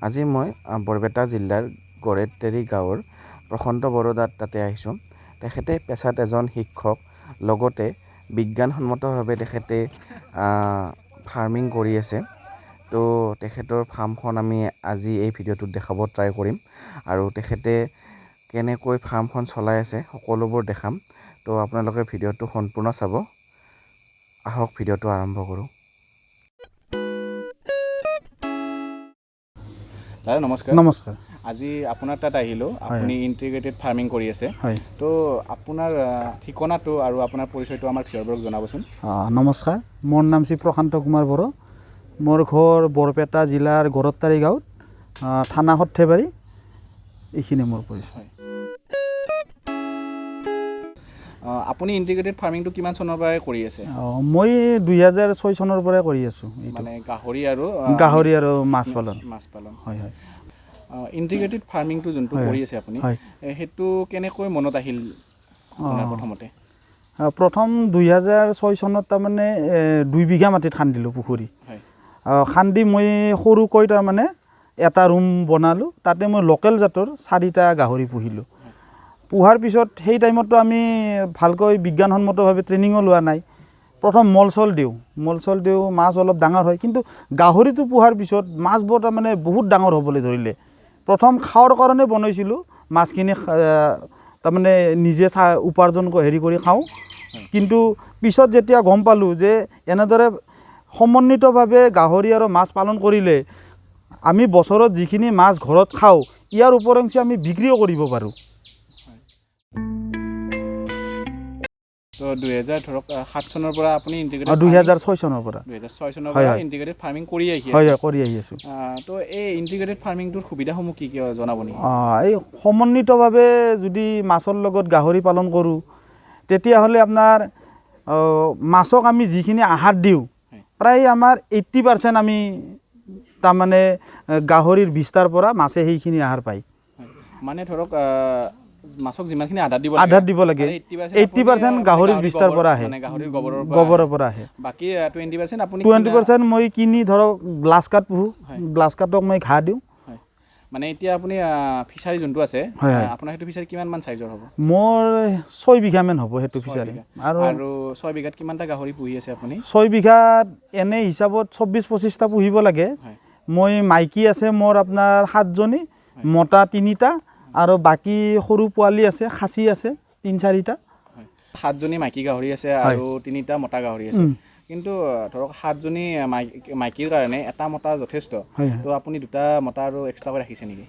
আজি মই বৰপেটা জিলাৰ গড়েতেৰী গাঁৱৰ প্ৰশান্ত বড়ো তাতে আহিছোঁ। তেখেতে পেছাত এজন শিক্ষক, লগতে বিজ্ঞানসন্মতভাৱে তেখেতে ফাৰ্মিং কৰি আছে। তো তেখেতৰ ফাৰ্মখন আমি আজি এই ভিডিঅ'টোত দেখাব ট্ৰাই কৰিম, আৰু তেখেতে কেনেকৈ ফাৰ্মখন চলাই আছে সকলোবোৰ দেখাম। তো আপোনালোকে ভিডিঅ'টো সম্পূৰ্ণ চাব। আহক ভিডিঅ'টো আৰম্ভ কৰোঁ। দাদা নমস্কাৰ। নমস্কাৰ। আজি আপোনাৰ তাত আহিলোঁ, আপুনি ইণ্টিগ্ৰেটেড ফাৰ্মিং কৰি আছে। হয়। তো আপোনাৰ ঠিকনাটো আৰু আপোনাৰ পৰিচয়টো আমাৰ ভিউৱাৰবোৰক জনাবচোন। নমস্কাৰ, মোৰ নাম শ্ৰী প্ৰশান্ত কুমাৰ বড়ো। মোৰ ঘৰ বৰপেটা জিলাৰ গড়েতেৰী গাঁৱত, থানা সৰ্থেবাৰী। এইখিনি মোৰ পৰিচয়। আপুনি ইণ্টিগ্ৰেটেড ফাৰ্মিংটো কিমান চনৰ পৰাই কৰি আছে? মই 2006 চনৰ পৰাই কৰি আছোঁ। মানে গাহৰি আৰু মাছ পালন। হয় হয়। ইণ্টিগ্ৰেটেড ফাৰ্মিংটো যোনটো কৰি আছে আপুনি, সেইটো কেনেকৈ মনত আহিল প্ৰথমতে? প্ৰথম 2006 চনত তাৰমানে 2 বিঘা মাটিত খান্দিলোঁ পুখুৰী। খান্দি মই সৰুকৈ তাৰমানে এটা ৰুম বনালোঁ। তাতে মই লোকেল জাতৰ 4টা গাহৰি পুহিলোঁ। পোহাৰ পিছত সেই টাইমতো আমি ভালকৈ বিজ্ঞানসন্মতভাৱে ট্ৰেইনিঙো লোৱা নাই। প্ৰথম মল চল দিওঁ, মাছ অলপ ডাঙৰ হয়। কিন্তু গাহৰিটো পোহাৰ পিছত মাছবোৰ তাৰমানে বহুত ডাঙৰ হ'বলৈ ধৰিলে। প্ৰথম খাওয়াৰ কাৰণে বনাইছিলোঁ, মাছখিনি তাৰমানে নিজে উপাৰ্জন কৰি খাওঁ। কিন্তু পিছত যেতিয়া গম পালোঁ যে এনেদৰে সমন্বিতভাৱে গাহৰি আৰু মাছ পালন কৰিলে আমি বছৰত যিখিনি মাছ ঘৰত খাওঁ, ইয়াৰ ওপৰঞ্চি আমি বিক্ৰীও কৰিব পাৰোঁ। তো 2007 চনৰ পৰা আপুনি 2006 চনৰ পৰা 2006 চনৰ পৰা ইণ্টিগ্ৰেটেড ফাৰ্মিং কৰি আহি আছে। হয়, কৰি আহি আছোঁ। তো এই ইণ্টিগ্ৰেটেড ফাৰ্মিংটোৰ সুবিধাসমূহ কি জনাব নেকি? এই সমন্বিতভাৱে যদি মাছৰ লগত গাহৰি পালন কৰোঁ, তেতিয়াহ'লে আপোনাৰ মাছক আমি যিখিনি আহাৰ দিওঁ, প্ৰায় আমাৰ 80% আমি তাৰমানে গাহৰিৰ বিস্তাৰ পৰা মাছে সেইখিনি আহাৰ পায়। মানে ধৰক মাছক যিমানখিনি আধাৰ দিব লাগে 80% গাহৰিৰ বিস্তাৰ পৰা আহে, গোবৰৰ পৰা আহে। বাকী 20% আপুনি 20% মই কিনি ধৰক গ্লাছ কাট পুহোঁ, গ্লাছ কাটক মই ঘাঁহ দিওঁ। মানে এতিয়া আপুনি ফিচাৰী যোনটো আছে, আপোনাৰ সেইটো ফিচাৰী কিমান মান চাইজৰ হ'ব? মোৰ 6 বিঘামান হ'ব সেইটো ফিচাৰী। আৰু 6 বিঘাত কিমানটা গাহৰি পুহি আছে আপুনি? 6 বিঘাত এনে হিচাপত 24-25টা পুহিব লাগে। মই মাইকী আছে মোৰ আপোনাৰ 7জনী, মতা 3টা, আৰু বাকী সৰু পোৱালি আছে, খাচী আছে 3-4টা। 7জনী মাইকী গাহৰি আছে আৰু 3টা মতা গাহৰি আছে। কিন্তু ধৰক 7জনী মাইকীৰ কাৰণে এটা মতা যথেষ্ট। তো আপুনি 2টা মতা আৰু এক্সট্ৰাকৈ ৰাখিছে নেকি?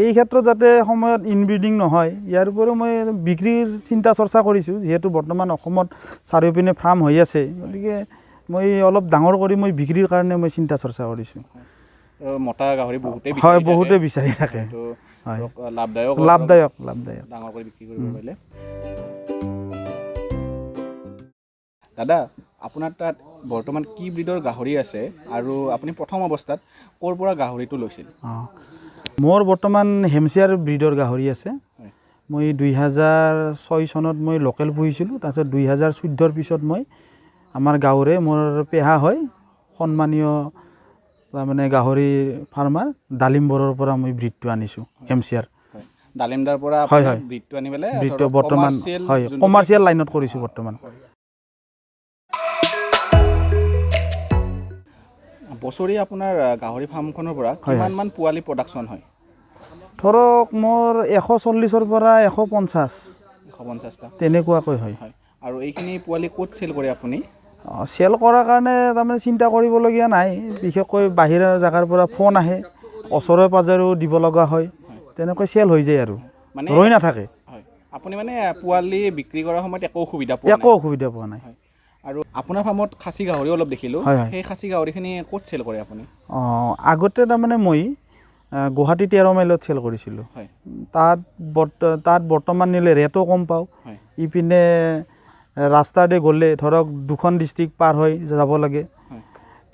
এই ক্ষেত্ৰত যাতে সময়ত ইনব্ৰিডিং নহয়, ইয়াৰ উপৰিও মই বিক্ৰীৰ চিন্তা চৰ্চা কৰিছোঁ। যিহেতু বৰ্তমান অসমত চাৰিওপিনে ফাৰ্ম হৈ আছে, গতিকে মই অলপ ডাঙৰ কৰি মই বিক্ৰীৰ কাৰণে মই চিন্তা চৰ্চা কৰিছোঁ। মতা গাহৰি বহুতে বিচাৰি থাকে। লাভদায়ক ডাঙৰ কৰি বিক্ৰী কৰিব পাৰিলে। দাদা, আপোনাৰ তাত বৰ্তমান কি ব্ৰিডৰ গাহৰি আছে, আৰু আপুনি প্ৰথম অৱস্থাত ক'ৰ পৰা গাহৰিটো লৈছিল? মোৰ বৰ্তমান হেমচিয়াৰ ব্ৰিডৰ গাহৰি আছে। মই 2006 চনত মই লোকেল পুহিছিলোঁ। তাৰপিছত 2014 পিছত মই আমাৰ গাঁৱৰে মোৰ পেহা হয়, সন্মানীয় তাৰমানে গাহৰি ফাৰ্মাৰ ডালিম বৰৰ পৰা মই ব্ৰিডটো আনিছোঁ, হেমচিয়াৰ। ডালিমদাৰ পৰা ব্ৰিডটো আনি পেলাই ব্ৰিডটো বৰ্তমান কমাৰ্চিয়েল লাইনত কৰিছোঁ বৰ্তমান। বছৰি আপোনাৰ গাহৰি ফাৰ্মখনৰ পৰা কিমানমান পোৱালি প্ৰডাকশ্যন হয়? ধৰক মোৰ 140ৰ পৰা 150টা তেনেকুৱাকৈ হয়। আৰু এইখিনি পোৱালি ক'ত চেল কৰে আপুনি? চেল কৰাৰ কাৰণে তাৰমানে চিন্তা কৰিবলগীয়া নাই। বিশেষকৈ বাহিৰৰ জেগাৰ পৰা ফোন আহে, ওচৰে পাজৰেও দিব লগা হয়, তেনেকৈ চেল হৈ যায় আৰু ৰৈ নাথাকে। আপুনি মানে পোৱালি বিক্ৰী কৰাৰ সময়ত একো অসুবিধা পোৱা নাই। আৰু আপোনাৰ ফাৰ্মত খাচী গাহৰি অলপ দেখিলোঁ, সেই খাচী গাহৰিখিনি ক'ত চেল কৰে আপুনি? আগতে তাৰমানে মই গুৱাহাটী 13 মাইলত চেল কৰিছিলোঁ। তাত বৰ্তমান নিলে ৰেটো কম পাওঁ। ইপিনে ৰাস্তাতে গ'লে ধৰক 2খন ডিষ্ট্ৰিক্ট পাৰ হৈ যাব লাগে,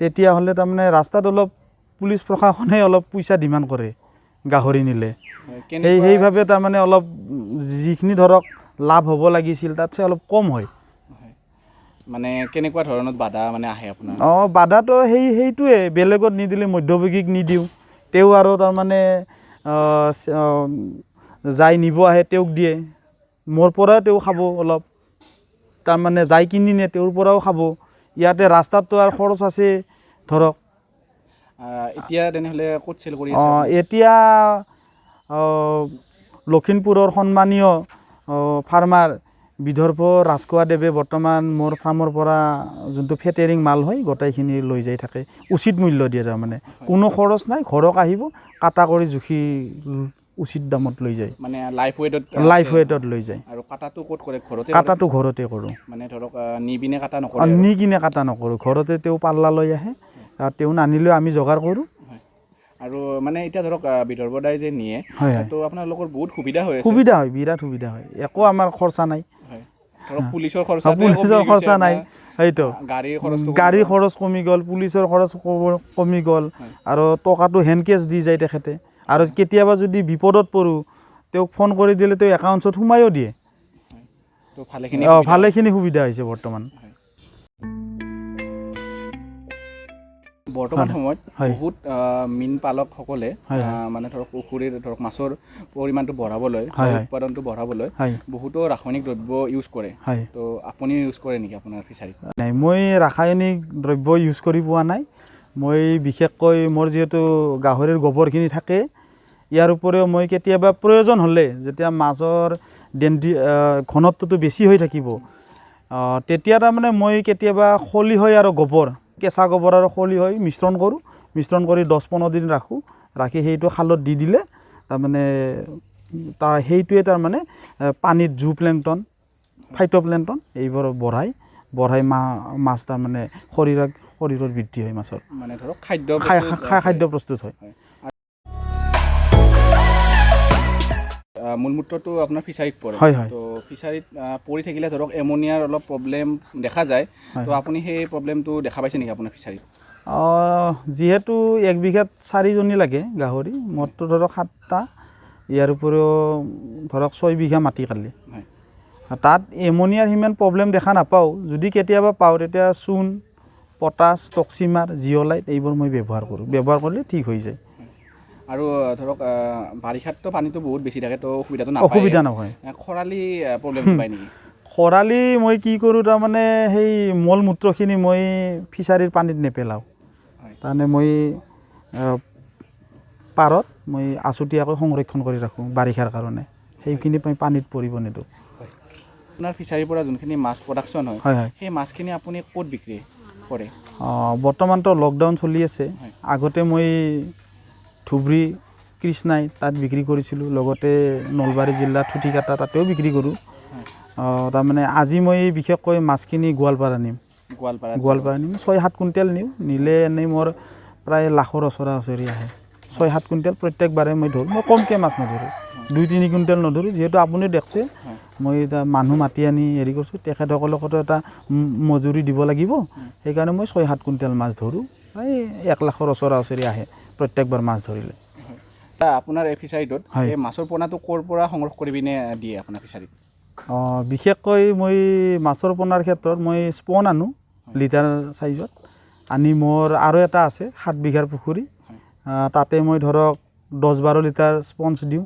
তেতিয়াহ'লে তাৰমানে ৰাস্তাত অলপ পুলিচ প্ৰশাসনে অলপ পইচা ডিমাণ্ড কৰে গাহৰি নিলে। সেইভাৱে তাৰমানে অলপ যিখিনি ধৰক লাভ হ'ব লাগিছিল তাতছে অলপ কম হয়। মানে কেনেকুৱা ধৰণৰ বাধা মানে আহে আপোনাৰ? বাধাটো সেইটোৱে, বেলেগত নিদিলে মধ্যভোগীক নিদিওঁ, তেওঁ আৰু তাৰমানে যাই নিব আহে তেওঁক দিয়ে মোৰ পৰা তেওঁ খাব অলপ তাৰমানে যাই কিনি নিয়ে তেওঁৰ পৰাও খাব ইয়াতে ৰাস্তাততো আৰু খৰচ আছে ধৰক এতিয়া তেনেহ'লে ক'ত চেল কৰি আছে এতিয়া লখিমপুৰৰ সন্মানীয় ফাৰ্মাৰ বিদৰ্ভ ৰাজখোৱা দেৱে বৰ্তমান মোৰ ফাৰ্মৰ পৰা যোনটো ফেটেৰিং মাল হয় গোটেইখিনি লৈ যাই থাকে উচিত মূল্য দিয়ে তাৰমানে কোনো খৰচ নাই ঘৰক আহিব কাটা কৰি জুখি উচিত দামত লৈ যায় মানে লাইফ ৱেটত লৈ যায় আৰু কাটাটো ক'ত কৰে ঘৰতে কাটাটো ঘৰতে কৰোঁ মানে ধৰক নি পিনে কাটা নকৰে নি কিনে কাটা নকৰোঁ ঘৰতে তেওঁ পাল্লা লৈ আহে তেওঁ নানিলেও আমি যোগাৰ কৰোঁ আৰু মানে এতিয়া ধৰক বিদৰ্ভদাই যে নিয়ে তো আপোনালোকৰ বহুত সুবিধা হৈ আছে সুবিধা হয় বিৰাট সুবিধা হয় একো আমাৰ খৰচা নাই ধৰক পুলিচৰ খৰচা নাই সেইটো গাড়ীৰ খৰচ খৰচ কমি গ'ল পুলিচৰ খৰচ কমি গ'ল আৰু টকাটো হেণ্ড কেছ দি যায় তেখেতে আৰু কেতিয়াবা যদি বিপদত পৰোঁ তেওঁক ফোন কৰি দিলে তেওঁ একাউণ্টছত সোমায়ো দিয়ে তো ভালেখিনি ভালেখিনি সুবিধা হৈছে বৰ্তমান বৰ্তমান সময়ত বহুত মীন পালকসকলে মানে ধৰক পুখুৰীৰ ধৰক মাছৰ পৰিমাণটো বঢ়াবলৈ উৎপাদনটো বঢ়াবলৈ বহুতো ৰাসায়নিক দ্ৰব্য ইউজ কৰে তো আপুনি ইউজ কৰে নেকি আপোনাৰ ফিচাৰীত নাই মই ৰাসায়নিক দ্ৰব্য ইউজ কৰি পোৱা নাই মই বিশেষকৈ মোৰ যিহেতু গাহৰিৰ গোবৰখিনি থাকে ইয়াৰ উপৰিও মই কেতিয়াবা প্ৰয়োজন হ'লে যেতিয়া মাছৰ ঘনত্বটো বেছি হৈ থাকিব তেতিয়া তাৰমানে মই কেতিয়াবা খলিহৈ আৰু গোবৰ কেঁচা গোবৰ আৰু খলিহৈ মিশ্ৰণ কৰি 10-15 দিন ৰাখোঁ ৰাখি সেইটো খালত দি দিলে তাৰমানে সেইটোৱে তাৰমানে পানীত জু প্লেংটন ফাইটোপ্লেংটন এইবোৰ বঢ়াই মাছ তাৰমানে শৰীৰৰ বৃদ্ধি হয় মাছৰ মানে ধৰক খাদ্য প্ৰস্তুত হয় মূলমূত্ৰটো আপোনাৰ ফিচাৰীত পৰে তো ফিচাৰীত পৰি থাকিলে ধৰক এমনিয়াৰ অলপ প্ৰব্লেম দেখা যায় তো আপুনি সেই প্ৰব্লেমটো দেখা পাইছে নেকি আপোনাৰ ফিচাৰীত যিহেতু 1 বিঘাত 4জনী লাগে গাহৰি মোৰতো ধৰক 7টা ইয়াৰ উপৰিও ধৰক 6 বিঘা মাটি কালি তাত এমনিয়াৰ সিমান প্ৰব্লেম দেখা নাপাওঁ যদি কেতিয়াবা পাওঁ তেতিয়া চূণ পটাছ টক্সিমাৰ জিঅ'লাইট এইবোৰ মই ব্যৱহাৰ কৰিলে ঠিক হৈ যায় আৰু ধৰক বাৰিষাততো পানীটো বহুত বেছি থাকে তো অসুবিধা নহয় খৰালি প্ৰব্লেম পায় নেকি খৰালি মই কি কৰোঁ তাৰমানে সেই মল মূত্ৰখিনি মই ফিচাৰীৰ পানীত নেপেলাওঁ তাৰমানে মই পাৰত মই আছুতীয়াকৈ সংৰক্ষণ কৰি ৰাখোঁ বাৰিষাৰ কাৰণে সেইখিনি মই পানীত পৰিব নিদিওঁ আপোনাৰ ফিচাৰীৰ পৰা যোনখিনি মাছ প্ৰডাকশ্যন হয় সেই মাছখিনি আপুনি ক'ত বিক্ৰী কৰে বৰ্তমানতো লকডাউন চলি আছে আগতে মই ধুবুৰী কৃষ্ণাই তাত বিক্ৰী কৰিছিলোঁ লগতে নলবাৰী জিলাৰ থুটিকাটা তাতেও বিক্ৰী কৰোঁ তাৰমানে আজি মই বিশেষকৈ মাছখিনি গোৱালপাৰা নিম 6-7 কুইণ্টেল নিলে এনেই মোৰ প্ৰায় লাখৰ ওচৰা-ওচৰি আহে 6-7 কুইণ্টেল প্ৰত্যেকবাৰে মই ধৰোঁ মই কমকৈ মাছ নধৰোঁ 2-3 কুইণ্টেল নধৰোঁ যিহেতু আপুনি দেখছে মই এটা মানুহ মাতি আনি হেৰি কৰিছোঁ তেখেতসকলকতো এটা মজুৰি দিব লাগিব সেইকাৰণে মই 6-7 কুইণ্টেল মাছ ধৰোঁ প্ৰায় 1 লাখৰ ওচৰা-ওচৰি আহে প্ৰত্যেকবাৰ মাছ ধৰিলে আপোনাৰ এই ফিচাৰীটোত এই মাছৰ পোনাটো ক'ৰ পৰা সংগ্ৰহ কৰি পিনে দিয়ে আপোনাৰ ফিচাৰীত বিশেষকৈ মই মাছৰ পোনাৰ ক্ষেত্ৰত মই স্পন আনো লিটাৰ চাইজত আনি মোৰ আৰু এটা আছে 7 বিঘাৰ পুখুৰী তাতে মই ধৰক 10-12 লিটাৰ স্পঞ্জ দিওঁ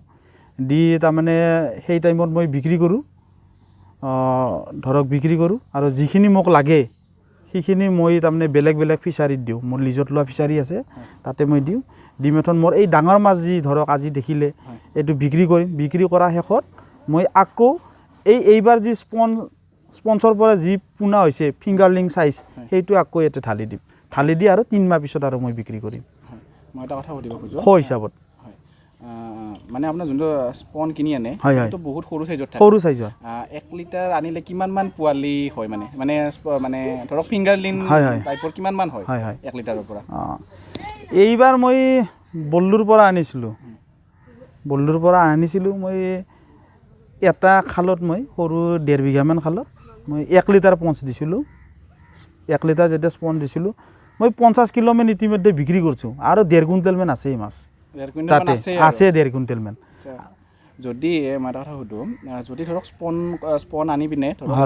দি তাৰমানে সেই টাইমত মই বিক্ৰী কৰোঁ আৰু যিখিনি মোক লাগে সেইখিনি মই তাৰমানে বেলেগ ফিচাৰীত দিওঁ মোৰ লিজত লোৱা ফিচাৰী আছে তাতে মই দিওঁ দি মেথন মোৰ এই ডাঙৰ মাছ যি ধৰক আজি দেখিলে এইটো বিক্ৰী কৰা শেষত মই আকৌ এইবাৰ যি স্পঞ্জৰ পৰা যি পোনা হৈছে ফিংগাৰলিং চাইজ সেইটো আকৌ ইয়াতে ঢালি দি আৰু 3 মাহ পিছত আৰু মই বিক্ৰী কৰিম মই এটা কথা সুধিব খোজোঁ হিচাপত মানে আপোনাৰ যোনটো স্পন কিনি আনে সেইটো বহুত সৰু চাইজৰ 1 লিটাৰ আনিলে কিমানমান পোৱালি হয় মানে ধৰক ফিংগাৰলিং টাইপৰ কিমানমান হয় 1 লিটাৰৰ পৰা এইবাৰ মই বল্লুৰ পৰা আনিছিলোঁ মই এটা খালত মই সৰু 1.5 বিঘামান খালত মই 1 লিটাৰ পঞ্চ দিছিলোঁ 1 লিটাৰ যেতিয়া স্পন দিছিলোঁ মই 50 কিলোমান ইতিমধ্যে বিক্ৰী কৰিছোঁ আৰু 1.5 কুইণ্টেলমান আছেই মাছ তাতে আছে 1.5 কুইণ্টেলমান যদি মই এটা কথা সুধোঁ যদি ধৰক স্পন আনি পিনে ধৰক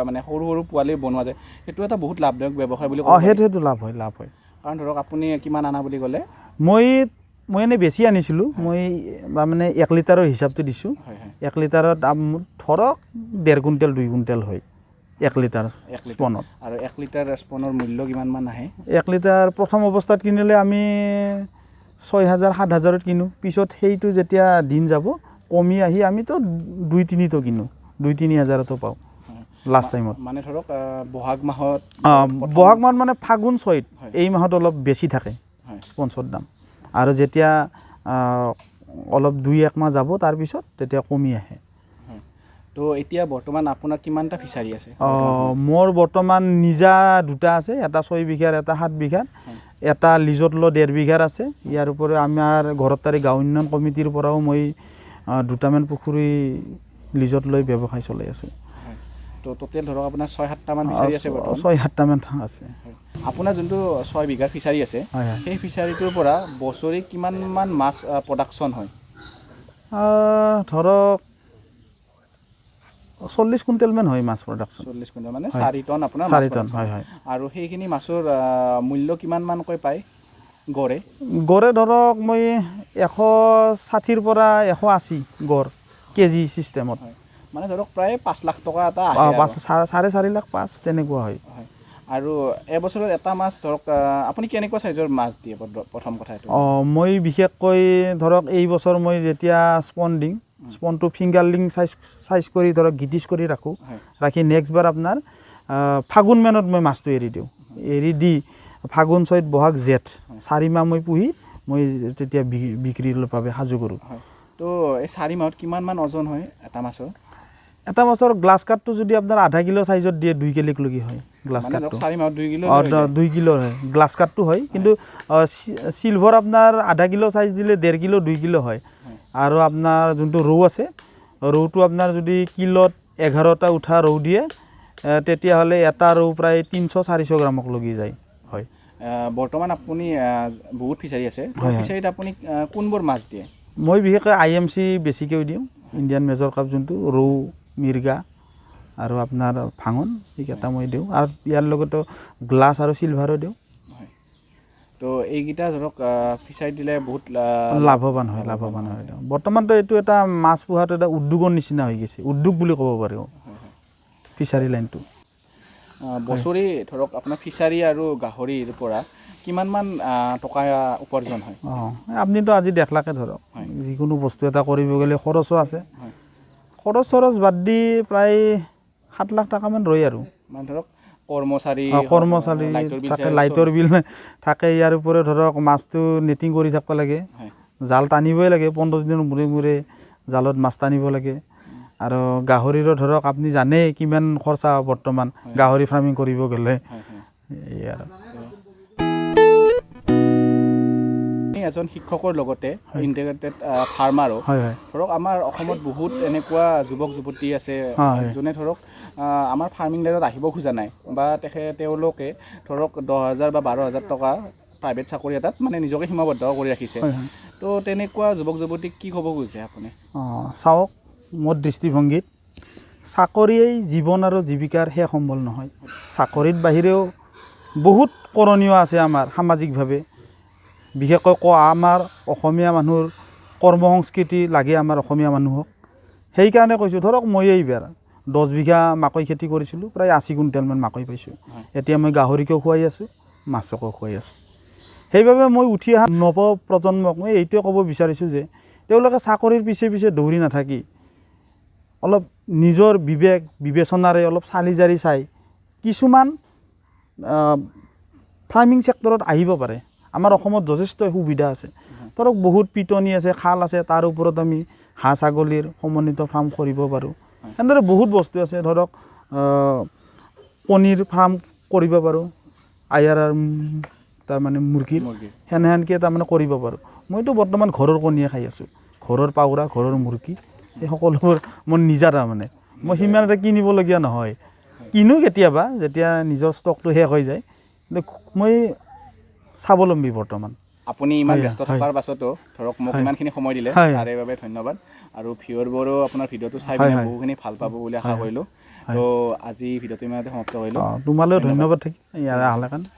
মানে সৰু পোৱালি বনোৱা যায় সেইটো এটা বহুত লাভদায়ক ব্যৱসায় বুলি সেইটো লাভ হয় কাৰণ ধৰক আপুনি কিমান আনা বুলি ক'লে মই মই এনেই বেছি আনিছিলোঁ মই মানে 1 লিটাৰৰ হিচাপটো দিছোঁ 1 লিটাৰত ধৰক 1.5 কুইণ্টেল 2 কুইণ্টেল হয় 1 লিটাৰ স্পনত আৰু 1 লিটাৰ স্পনৰ মূল্য কিমানমান আহে 1 লিটাৰ প্ৰথম অৱস্থাত কিনিলে আমি 6,000 7,000ত কিনো পিছত সেইটো যেতিয়া দিন যাব কমি আহি আমিতো 2-3তো কিনো 2-3 হাজাৰতো পাওঁ লাষ্ট টাইমত মানে ধৰক বহাগ মাহত মানে ফাগুন চৈত এই মাহত অলপ বেছি থাকে স্পঞ্চৰ দাম আৰু যেতিয়া অলপ 2-1 মাহ যাব তাৰপিছত তেতিয়া কমি আহে তো এতিয়া বৰ্তমান আপোনাৰ কিমানটা ফিচাৰী আছে মোৰ বৰ্তমান নিজা দুটা আছে এটা 6 বিঘাৰ এটা 7 বিঘাৰ এটা লিজত ল 1.5 বিঘাৰ আছে ইয়াৰ উপৰি আমাৰ ঘৰত তাৰি গাঁও উন্নয়ন কমিটিৰ পৰাও মই দুটামান পুখুৰী লিজত লৈ ব্যৱসায় চলাই আছোঁ তো টোটেল ধৰক আপোনাৰ 6-7টা মান ফিচাৰী আছে বৰ্তমান 6-7টা মান আছে আপোনাৰ যোনটো 6 বিঘাৰ ফিচাৰী আছে সেই ফিচাৰীটোৰ পৰা বছৰি কিমানমান মাছ প্ৰডাকশ্যন হয় ধৰক 40 কুইণ্টেলমান হয় মাছ প্ৰডাকশ্যন 40 কুইণ্টেল মানে 4 টন আপোনাৰ 4 টন হয় আৰু সেইখিনি মাছৰ মূল্য কিমানমানকৈ পায় গড়ে ধৰক মই 160ৰ পৰা 180 গড় কেজি চিষ্টেমত মানে ধৰক প্ৰায় 5 লাখ টকা এটা 4.5 লাখ 5 তেনেকুৱা হয় আৰু এবছৰত এটা মাছ ধৰক আপুনি কেনেকুৱা সাইজৰ মাছ দিয়ে প্ৰথম কথা এইটো মই বিশেষকৈ ধৰক এই বছৰ মই যেতিয়া স্পনটো ফিংগাৰলিং সাইজ কৰি ধৰক গিটিছ কৰি ৰাখি নেক্সট বাৰ আপোনাৰ ফাগুন মেনত মই মাছটো এৰি দিওঁ এৰি দি ফাগুন চৈত বহাগ জেঠ 4 মাহ মই পুহি মই তেতিয়া বিক্ৰীৰ বাবে সাজু কৰোঁ তো এই 4 মাহত কিমানমান ওজন হয় এটা মাছৰ গ্লাছ কাটটো যদি আপোনাৰ 0.5 কিলো সাইজত দিয়ে 2 কেজি লগি হয় গ্লাছ কাটটো 4 মাহত 2 কিলো 2 কিলো হয় গ্লাছ কাটটো হয় কিন্তু সিলভাৰ আপোনাৰ 0.5 কিলো সাইজ দিলে 1.5 কিলো 2 কিলো হয় আৰু আপোনাৰ যোনটো ৰৌ আছে ৰৌটো আপোনাৰ যদি কিলোত 11টা উঠা ৰৌ দিয়ে তেতিয়াহ'লে এটা ৰৌ প্ৰায় 300-400 গ্ৰামক লগি যায় হয় বৰ্তমান আপুনি বহুত ফিচাৰী আছে ফিচাৰীত আপুনি কোনবোৰ মাছ দিয়ে মই বিশেষকৈ IMC বেছিকৈ দিওঁ ইণ্ডিয়ান মেজৰ কাপ যোনটো ৰৌ মিৰ্গা আৰু আপোনাৰ ভাঙন এইকেইটা মই দিওঁ আৰু ইয়াৰ লগতে গ্লাছ আৰু চিলভাৰো দিওঁ তো এইকেইটা ধৰক ফিচাৰী দিলে বহুত লাভৱান হয় বৰ্তমানতো এইটো এটা মাছ পোহাটো এটা উদ্যোগৰ নিচিনা হৈ গৈছে উদ্যোগ বুলি ক'ব পাৰি ফিচাৰী লাইনটো বছৰি ধৰক আপোনাৰ ফিচাৰী আৰু গাহৰিৰ পৰা কিমানমান টকা উপাৰ্জন হয় আপুনিতো আজি দেখলাকে ধৰক যিকোনো বস্তু এটা কৰিব গ'লে খৰচো আছে খৰচ বাদ দি প্ৰায় 7 লাখ টকামান ৰয় আৰু মানে ধৰক কৰ্মচাৰী থাকে লাইটৰ বিল থাকে ইয়াৰ উপৰি ধৰক মাছটো নেটিং কৰি থাকিব লাগে জাল টানিবই লাগে 15 দিনৰ মূৰে জালত মাছ টানিব লাগে আৰু গাহৰিৰো ধৰক আপুনি জানেই কিমান খৰচা বৰ্তমান গাহৰি ফাৰ্মিং কৰিব গ'লে এজন শিক্ষকৰ লগতে ইণ্টিগ্ৰেটেড ফাৰ্মাৰো ধৰক আমাৰ অসমত বহুত এনেকুৱা যুৱক যুৱতী আছে যোনে ধৰক আমাৰ ফাৰ্মিং লাইনত আহিব খোজা নাই বা তেওঁলোকে ধৰক 10,000 বা 12,000 টকা প্ৰাইভেট চাকৰি এটাত মানে নিজকে সীমাবদ্ধ কৰি ৰাখিছে তো তেনেকুৱা যুৱক যুৱতীক কি ক'ব খুজিছে আপুনি চাওক মোৰ দৃষ্টিভংগীত চাকৰিয়েই জীৱন আৰু জীৱিকাৰ শেষ সম্বল নহয় চাকৰিৰ বাহিৰেও বহুত কৰণীয় আছে আমাৰ সামাজিকভাৱে বিশেষকৈ আমাৰ অসমীয়া মানুহৰ কৰ্মসংস্কৃতি লাগে আমাৰ অসমীয়া মানুহক সেইকাৰণে কৈছোঁ ধৰক মই এইবাৰ 10 বিঘা মাকৈ খেতি কৰিছিলোঁ প্ৰায় 80 কুইণ্টেলমান মাকৈ পাইছোঁ এতিয়া মই গাহৰিকো খুৱাই আছোঁ মাছকো খুৱাই আছোঁ সেইবাবে মই উঠি অহা নৱ প্ৰজন্মক মই এইটোৱে ক'ব বিচাৰিছোঁ যে তেওঁলোকে চাকৰিৰ পিছে দৌৰি নাথাকি অলপ নিজৰ বিবেচনাৰে অলপ চালি জাৰি চাই কিছুমান ফাৰ্মিং ছেক্টৰত আহিব পাৰে আমাৰ অসমত যথেষ্ট সুবিধা আছে ধৰক বহুত পিটনি আছে খাল আছে তাৰ ওপৰত আমি হাঁহ ছাগলীৰ সমন্বিত ফাৰ্ম কৰিব পাৰোঁ এনেদৰে বহুত বস্তু আছে ধৰক পনীৰ ফাৰ্ম কৰিব পাৰোঁ আয়াৰ তাৰমানে মুৰ্গীৰ সেনেহেনকৈ তাৰমানে কৰিব পাৰোঁ মইতো বৰ্তমান ঘৰৰ কণীয়ে খাই আছোঁ ঘৰৰ পাউৰা ঘৰৰ মুৰ্গী এই সকলোবোৰ মোৰ নিজা তাৰমানে মই সিমান এটা কিনিবলগীয়া নহয় কিনো কেতিয়াবা যেতিয়া নিজৰ ষ্টকটো শেষ হৈ যায় কিন্তু মই স্বাৱলম্বী বৰ্তমান আপুনি ইমান ব্যস্ত থকাৰ পাছতো ধৰক মোক ইমানখিনি সময় দিলে তাৰে বাবে ধন্যবাদ আৰু ভিউৱাৰবোৰেও আপোনাৰ ভিডিঅ'টো চাই পিনে বহুখিনি ভাল পাব বুলি আশা কৰিলোঁ তো আজি ভিডিঅ'টো ইমানতে সমাপ্ত কৰিলোঁ তোমালৈও ধন্যবাদ থাকিল ইয়াৰে আহলে কাৰণে